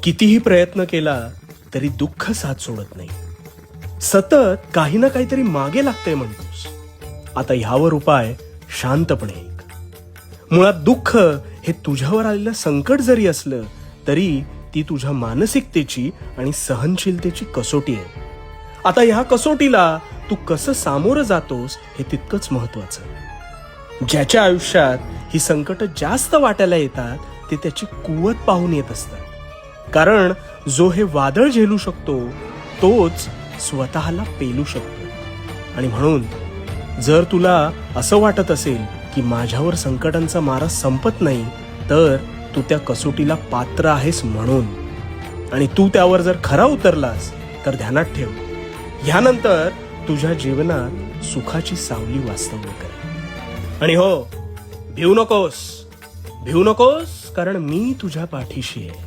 कितीही प्रयत्न केला तरी दुःख साथ सोडत नाही. सतत काही ना काहीतरी मागे लागतंय म्हणतोस. आता ह्यावर उपाय शांतपणे ऐक. मुळात दुःख हे तुझ्यावर आलेलं संकट जरी असलं तरी ती तुझ्या मानसिकतेची आणि सहनशीलतेची कसोटी आहे. आता ह्या कसोटीला तू कसं सामोरं जातोस हे तितकंच महत्वाचं. ज्याच्या आयुष्यात ही संकट जास्त वाटायला येतात ते त्याची कुवत पाहून येत असतात. कारण जो हे वादळ झेलू शकतो तोच स्वतःला पेलू शकतो. आणि म्हणून जर तुला असं वाटत असेल की माझ्यावर संकटांचा मारा संपत नाही, तर तू त्या कसोटीला पात्र आहेस म्हणून. आणि तू त्यावर जर खरा उतरलास तर ध्यानात ठेव, ह्यानंतर तुझ्या जीवनात सुखाची सावली वास्तव्य करेल. आणि हो, भिवू नकोस, कारण मी तुझ्या पाठीशी आहे.